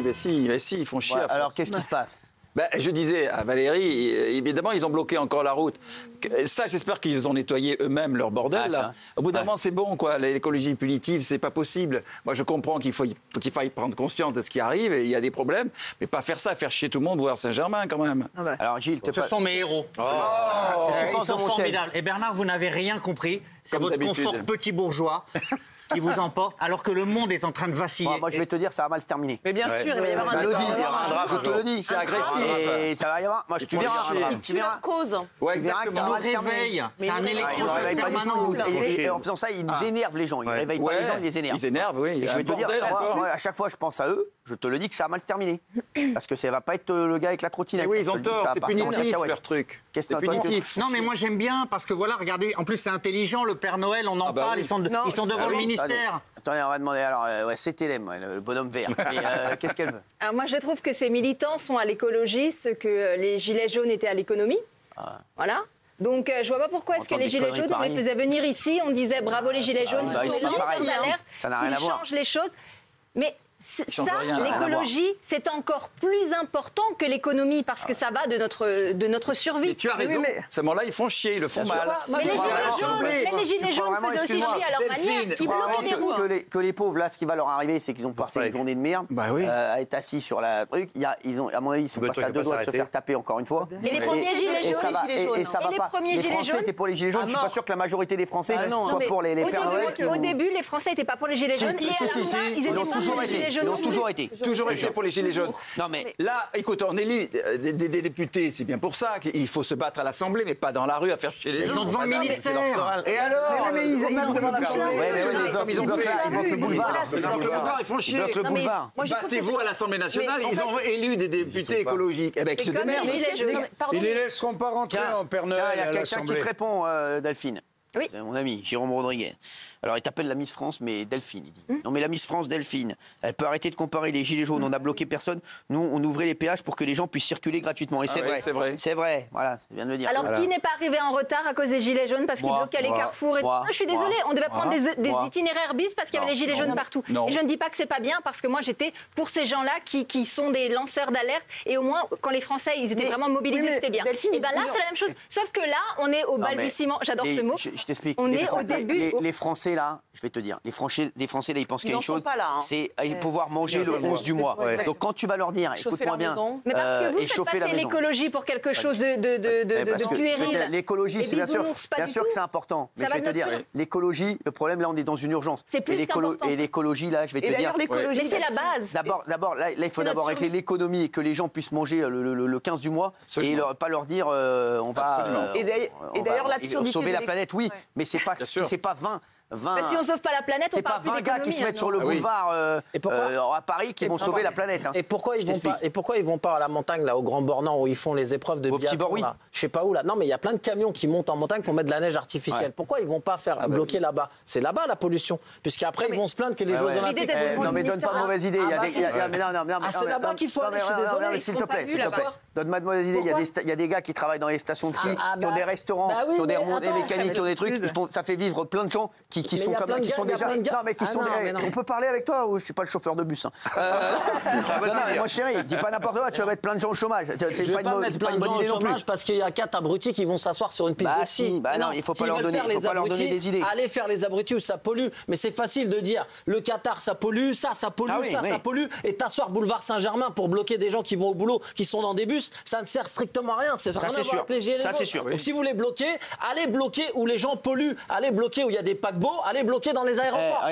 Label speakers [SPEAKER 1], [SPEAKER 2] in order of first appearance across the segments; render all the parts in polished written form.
[SPEAKER 1] mais si, ils font chier.
[SPEAKER 2] Ouais, alors, qu'est-ce qui se passe?
[SPEAKER 1] Ben, je disais à Valérie, évidemment, ils ont bloqué encore la route. Ça, j'espère qu'ils ont nettoyé eux-mêmes leur bordel. Là. Au bout d'un moment, c'est bon, quoi. L'écologie punitive, c'est pas possible. Moi, je comprends qu'il faille prendre conscience de ce qui arrive et il y a des problèmes, mais pas faire ça, faire chier tout le monde, voir Saint-Germain, quand même.
[SPEAKER 2] Alors, Gilles,
[SPEAKER 3] ce sont mes héros. Ils sont formidables. Et Bernard, vous n'avez rien compris. C'est votre confort petit bourgeois qui vous emporte, alors que le monde est en train de vaciller.
[SPEAKER 2] Moi, je vais te dire, ça va mal se terminer.
[SPEAKER 4] Mais bien sûr, il va y avoir un drame.
[SPEAKER 2] Je te le dis.
[SPEAKER 1] C'est agressif.
[SPEAKER 2] Et ça va y avoir. Moi, tu verras.
[SPEAKER 4] Ils tuent leur cause.
[SPEAKER 1] Ouais,
[SPEAKER 2] Tu verras que ça
[SPEAKER 3] Nous
[SPEAKER 2] va se terminer.
[SPEAKER 3] réveille. C'est un électrochoc
[SPEAKER 2] Pas du
[SPEAKER 3] permanent.
[SPEAKER 2] tout. Et en faisant ça, ils nous énervent, les gens. Ils ne réveillent pas les gens, ils les énervent.
[SPEAKER 1] Ils énervent, oui.
[SPEAKER 2] Et je vais te dire, moi, à chaque fois, je pense à eux. Je te le dis que ça va mal se terminer. Parce que ça va pas être le gars avec la trottinette.
[SPEAKER 1] Oui, ils ont tort. C'est punitif, leur truc.
[SPEAKER 2] C'est
[SPEAKER 1] punitif.
[SPEAKER 3] Non, mais moi j'aime bien parce que voilà, regardez, en plus c'est intelligent, le Père Noël, on en parle, ils sont devant le ministère.
[SPEAKER 2] Attendez, on va demander alors, c'était le bonhomme vert. Qu'est-ce qu'elle veut?
[SPEAKER 5] Alors moi, je trouve que ces militants sont à l'écologie ce que les gilets jaunes étaient à l'économie. Voilà. Donc, je vois pas pourquoi est-ce que les gilets jaunes, on les faisait venir ici, on disait bravo les gilets jaunes, ce sont les lanceurs d'alerte, ils changent les choses. Mais ça, l'écologie, c'est encore plus important que l'économie parce que ça va de notre survie.
[SPEAKER 1] Mais tu as raison. Ce moment-là, ils font chier, ils le font mal.
[SPEAKER 5] Mais les gilets jaunes faisaient aussi chier à leur manière. Ils bloquaient des routes.
[SPEAKER 2] Que les pauvres, là, ce qui va leur arriver, c'est qu'ils ont passé une journée de merde à être assis sur la truc. À mon avis, ils sont passés à deux doigts de se faire taper encore une fois.
[SPEAKER 5] Et les premiers gilets jaunes,
[SPEAKER 2] et ça va pas. Les Français étaient pour les gilets jaunes. Je suis pas sûr que la majorité des Français soient pour les Pères Noël.
[SPEAKER 5] Au début, les Français n'étaient pas pour les gilets jaunes.
[SPEAKER 2] Ils ont toujours été.
[SPEAKER 1] Toujours été pour les gilets jaunes.
[SPEAKER 2] Non mais
[SPEAKER 1] là, écoute, on élit des députés, c'est bien pour ça qu'il faut se battre à l'Assemblée, mais pas dans la rue à faire chier les gens.
[SPEAKER 3] Ils sont devant le ministère.
[SPEAKER 1] Et alors
[SPEAKER 2] ils bloquent le boulevard.
[SPEAKER 1] Ils font chier.
[SPEAKER 2] Ils bloquent le boulevard.
[SPEAKER 1] Battez-vous à l'Assemblée nationale, ils ont élu des députés écologiques. Eh bien, que se démerdent.
[SPEAKER 6] Ils les laisseront pas rentrer en Père Noël
[SPEAKER 2] Il y a
[SPEAKER 6] à
[SPEAKER 2] quelqu'un qui
[SPEAKER 6] l'Assemblée.
[SPEAKER 2] te répond, Delphine.
[SPEAKER 5] Oui.
[SPEAKER 2] C'est mon ami, Jérôme Rodriguez. Alors, il t'appelle la Miss France, mais Delphine, il dit. Non, mais la Miss France, Delphine, elle peut arrêter de comparer les gilets jaunes. On a bloqué personne. Nous, on ouvrait les péages pour que les gens puissent circuler gratuitement. Et c'est vrai.
[SPEAKER 1] C'est vrai.
[SPEAKER 2] Voilà, c'est bien de le dire.
[SPEAKER 5] Alors, qui n'est pas arrivé en retard à cause des gilets jaunes parce qu'ils bloquaient les carrefours et tout. Je suis désolée, on devait prendre des itinéraires bis parce qu'il y avait les gilets jaunes partout. Et je ne dis pas que c'est pas bien parce que moi, j'étais pour ces gens-là qui sont des lanceurs d'alerte. Et au moins, quand les Français, ils étaient vraiment mobilisés, c'était bien. Et bien là, c'est la même chose. Sauf que là, on est au balbutiement. J'adore ce mot.
[SPEAKER 2] Je t'explique.
[SPEAKER 5] On est au début.
[SPEAKER 2] Les Français, là, je vais te dire, les Français, là, ils pensent qu'il y a une chose, c'est pouvoir manger le 11 du mois. Donc, quand tu vas leur dire, écoute-moi bien,
[SPEAKER 5] mais parce que vous faites passer l'écologie pour quelque chose de puéril.
[SPEAKER 2] L'écologie, c'est bien sûr que c'est important. Mais je vais te dire, l'écologie, le problème, là, on est dans une urgence.
[SPEAKER 5] C'est plus qu'important.
[SPEAKER 2] Et l'écologie, là, je vais te dire...
[SPEAKER 5] Mais c'est la base.
[SPEAKER 2] D'abord, là, il faut d'abord régler l'économie et que les gens puissent manger le 15 du mois et pas leur dire, on va sauver la planète, oui, mais c'est pas 20.
[SPEAKER 5] Si on sauve pas la planète, on parle plus d'économie.
[SPEAKER 2] C'est pas 20 gars qui se mettent sur le boulevard à Paris qui vont sauver la planète.
[SPEAKER 7] Et pourquoi ils vont pas à la montagne, là, au Grand Bornand, où ils font les épreuves de biathlon, là, je sais pas où, là. Non, mais il y a plein de camions qui montent en montagne pour mettre de la neige artificielle. Pourquoi ils vont pas faire bloquer là-bas? C'est là-bas la pollution, puisqu'après ils vont se plaindre que les Jeux Olympiques.
[SPEAKER 2] Non, mais donne pas de mauvaise idée.
[SPEAKER 7] C'est là-bas qu'il faut aller. Je suis désolé.
[SPEAKER 2] S'il te plaît. Donne-moi de mauvaise idée. Il y a des gars qui travaillent dans les stations de ski, qui ont des restaurants, qui ont des remontées mécaniques, qui ont des trucs. Ça fait vivre plein de gens qui sont comme ça. On peut parler avec toi ou je suis pas le chauffeur de bus. Moi chérie, dis pas n'importe quoi, tu vas mettre plein de gens au chômage. C'est pas une bonne idée non plus.
[SPEAKER 7] Parce qu'il y a 4 abrutis qui vont s'asseoir sur une piste de ski.
[SPEAKER 2] Non, il faut pas leur donner des idées.
[SPEAKER 7] Allez faire les abrutis où ça pollue, mais c'est facile de dire le Qatar ça pollue, ça pollue, ça pollue, et t'asseoir boulevard Saint-Germain pour bloquer des gens qui vont au boulot, qui sont dans des bus, ça ne sert strictement à rien. C'est rien à voir avec les gilets jaunes. Donc si vous voulez bloquer, allez bloquer où les gens polluent, allez bloquer où il y a des paquebots, allez bloquer dans les aéroports.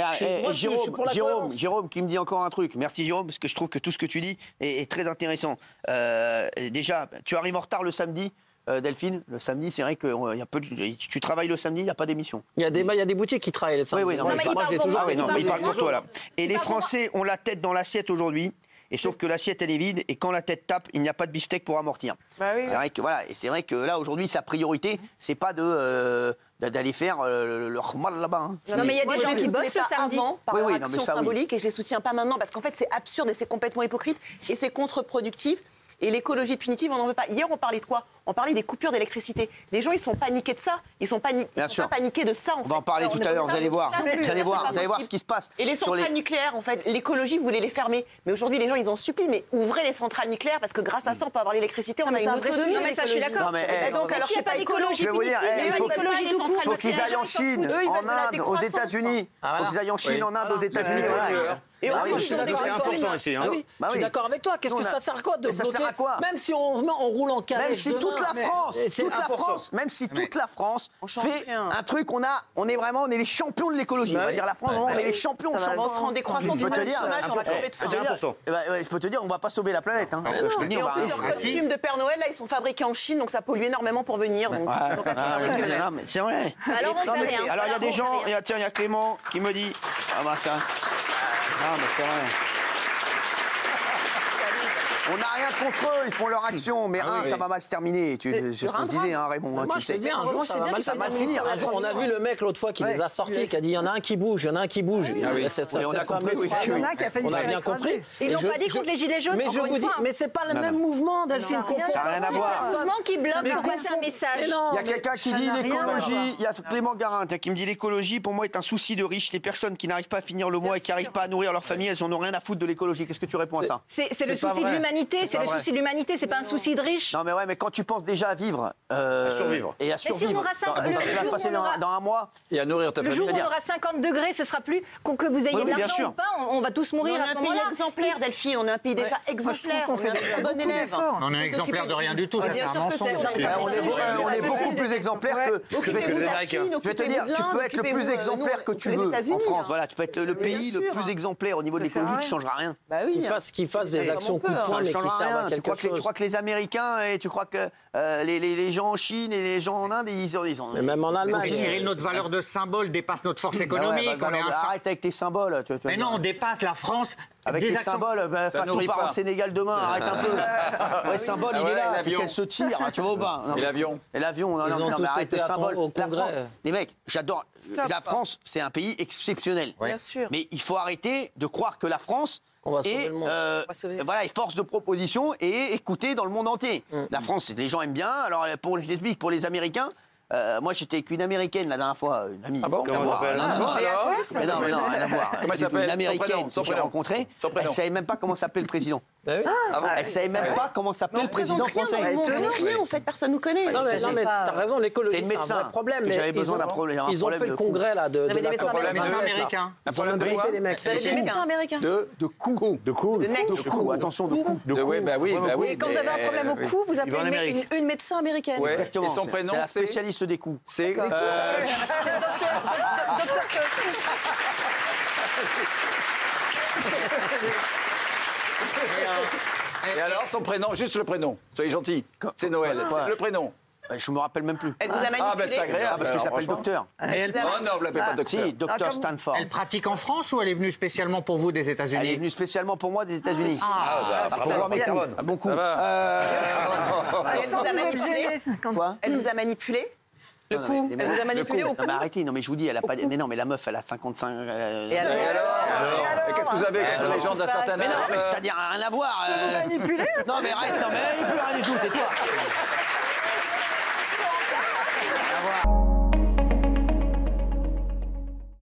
[SPEAKER 2] Jérôme qui me dit encore un truc. Merci Jérôme, parce que je trouve que tout ce que tu dis est très intéressant. Déjà, tu arrives en retard le samedi. Delphine, le samedi, c'est vrai que tu travailles le samedi, il n'y a pas d'émission.
[SPEAKER 7] Il y a des boutiques qui travaillent le samedi.
[SPEAKER 2] Oui, non, mais il parle pour toi là. Et les Français ont la tête dans l'assiette aujourd'hui. Et sauf que l'assiette elle est vide et quand la tête tape, il n'y a pas de beefsteak pour amortir. C'est vrai que là aujourd'hui sa priorité, c'est pas d'aller faire leur mal là-bas.
[SPEAKER 5] Non mais il y a des gens qui bossent le samedi.
[SPEAKER 4] Par leur action symbolique et je les soutiens pas maintenant parce qu'en fait c'est absurde et c'est complètement hypocrite et c'est contre-productif. Et l'écologie punitive, on n'en veut pas. Hier, on parlait de quoi? On parlait des coupures d'électricité. Les gens, ils sont paniqués de ça. Ils sont pas paniqués de ça.
[SPEAKER 2] On va en parler tout à l'heure. Vous allez voir. Vous allez voir ce qui se passe.
[SPEAKER 4] Et les centrales nucléaires, en fait, l'écologie voulait les fermer. Mais aujourd'hui, les gens, ils en supplient. Mais ouvrez les centrales nucléaires parce que grâce à ça, on peut avoir l'électricité. On a une autonomie.
[SPEAKER 5] Non, mais ça, je suis d'accord.
[SPEAKER 4] Donc, alors,
[SPEAKER 5] s'il n'y a pas d'écologie,
[SPEAKER 2] je vais vous dire, il faut qu'ils aillent en Chine, en Inde, aux États-Unis. Il faut qu'ils aillent en Chine, en Inde, aux États-Unis.
[SPEAKER 4] Et aussi,
[SPEAKER 7] je suis d'accord avec toi.
[SPEAKER 6] ici.
[SPEAKER 7] Je suis d'accord avec toi. Qu'est-ce que ça sert à quoi de bloquer? Même si on roule en calèche.
[SPEAKER 2] Même si toute la France fait un truc, on est les champions de l'écologie. On va dire la France, on est les champions.
[SPEAKER 4] On se rend décroissance du chômage, on va crever de faim.
[SPEAKER 2] Je peux te dire, on va pas sauver la planète.
[SPEAKER 4] Et en plus, leurs costumes de Père Noël, là, ils sont fabriqués en Chine, donc ça pollue énormément pour venir.
[SPEAKER 2] C'est vrai.
[SPEAKER 5] Alors, on fait rien.
[SPEAKER 2] Alors, il y a des gens, il y a Clément qui me dit, ah bah ça. Ah, mais c'est vrai. On n'a rien contre eux, ils font leur action, mais ça va mal se terminer. C'est ce qu'on se disait, Raymond.
[SPEAKER 7] Moi, je sais bien, un jour, ça va mal finir. On a vu le mec l'autre fois qui les a sortis, qui a dit il y en a un qui bouge, il y en a un qui bouge.
[SPEAKER 2] On a compris.
[SPEAKER 7] On a bien compris.
[SPEAKER 5] Ils n'ont pas dit contre les gilets jaunes.
[SPEAKER 7] Mais je vous dis, mais c'est pas le même mouvement, Delphine.
[SPEAKER 2] Ça n'a rien à voir.
[SPEAKER 5] C'est un mouvement qui bloque pour passer un message.
[SPEAKER 2] Il y a quelqu'un qui dit l'écologie, il y a Clément Garin qui me dit l'écologie, pour moi, est un souci de riches. Les personnes qui n'arrivent pas à finir le mois et qui n'arrivent pas à nourrir leur famille, elles n'en ont rien à foutre de l'écologie. Qu'est-ce que tu réponds à ça?
[SPEAKER 5] C'est le souci de l'humanité, c'est le souci de l'humanité, c'est pas un souci de riche.
[SPEAKER 2] Non mais ouais, mais quand tu penses déjà à vivre et à survivre,
[SPEAKER 5] ce qui va se passer
[SPEAKER 2] dans un mois
[SPEAKER 1] et à nourrir ta famille.
[SPEAKER 5] Le jour où on aura 50 degrés, ce sera plus que vous ayez de l'argent ou pas, on va tous mourir à ce moment-là.
[SPEAKER 4] On est un pays exemplaire, Delphine, on est un pays déjà exemplaire, on est un très bon élève.
[SPEAKER 3] On est un exemplaire de rien du tout, ça c'est un mensonge.
[SPEAKER 2] On est beaucoup plus exemplaire que les Américains. Je vais te dire, tu peux être le plus exemplaire que tu veux en France. Voilà, tu peux être le pays le plus exemplaire au niveau de l'écologie, tu ne changeras rien.
[SPEAKER 7] Qu'ils fassent des actions coup de poing, mais qui servent à quelque chose.
[SPEAKER 2] Tu crois que les Américains et tu crois que les gens en Chine et les gens en Inde, ils ont...
[SPEAKER 7] Mais même en Allemagne.
[SPEAKER 3] Cyril, notre valeur de symbole dépasse notre force économique.
[SPEAKER 2] Arrête avec tes symboles.
[SPEAKER 3] Mais non, on dépasse la France.
[SPEAKER 2] Avec tes symboles, Fatou part en Sénégal demain, arrête un peu. Le symbole, il est là, c'est qu'elle se tire, tu vois ou pas?
[SPEAKER 1] Et l'avion.
[SPEAKER 2] Et l'avion, non, mais arrête le symbole. Les mecs, j'adore. La France, c'est un pays exceptionnel.
[SPEAKER 4] Bien sûr.
[SPEAKER 2] Mais il faut arrêter de croire que la France est force de proposition et écoutée dans le monde entier. La France, les gens aiment bien. Alors, je l'explique, pour les Américains, moi, j'étais avec une Américaine la dernière fois, une amie.
[SPEAKER 1] Ah bon?
[SPEAKER 2] Comment ça s'appelle? Non, rien à voir.
[SPEAKER 1] Comment elle s'appelle?
[SPEAKER 2] Une Américaine que j'ai rencontrée. Elle ne savait même pas comment s'appelait le président. Elle ne savait même pas comment s'appelait le président français.
[SPEAKER 4] On connaît rien, en fait, personne ne nous connaît.
[SPEAKER 7] Non, mais t'as raison, l'écologie, c'est un vrai problème.
[SPEAKER 2] J'avais besoin d'un problème.
[SPEAKER 7] Ils ont fait le congrès, là, de la
[SPEAKER 3] américains.
[SPEAKER 1] Un problème de quoi?
[SPEAKER 4] Des médecins américains.
[SPEAKER 2] De cou. De cou, attention, de cou.
[SPEAKER 1] Oui, bah oui.
[SPEAKER 4] Et quand vous avez un problème au cou, vous appelez une médecin américaine.
[SPEAKER 2] Exactement.
[SPEAKER 1] Et son prénom,
[SPEAKER 2] c'est la spécialiste des coups.
[SPEAKER 1] C'est
[SPEAKER 4] docteur
[SPEAKER 1] Et alors, son prénom, juste le prénom. Soyez gentil. C'est Noël. Le prénom.
[SPEAKER 2] Je me rappelle même plus.
[SPEAKER 4] Elle vous a manipulé.
[SPEAKER 1] Ah, ben c'est agréable.
[SPEAKER 2] Parce que je l'appelle docteur.
[SPEAKER 1] Oh non, vous l'appelez pas docteur.
[SPEAKER 2] Si, docteur Stanford.
[SPEAKER 3] Elle pratique en France ou elle est venue spécialement pour vous des États-Unis?
[SPEAKER 2] Elle est venue spécialement pour moi des États-Unis.
[SPEAKER 1] Pour voir mes coups.
[SPEAKER 2] Un bon coup.
[SPEAKER 4] Elle nous a manipulé. Le coup, elle vous a manipulé au coup.
[SPEAKER 2] Non mais arrêtez, non mais je vous dis, elle a pas. Mais non, mais la meuf, elle a 55.
[SPEAKER 4] Et alors
[SPEAKER 1] qu'est-ce que vous avez contre les gens d'un certain âge?
[SPEAKER 2] Mais non, mais c'est-à-dire rien à voir.
[SPEAKER 4] Vous manipulez?
[SPEAKER 2] Non mais arrête, non mais elle est plus rien du tout, tais-toi.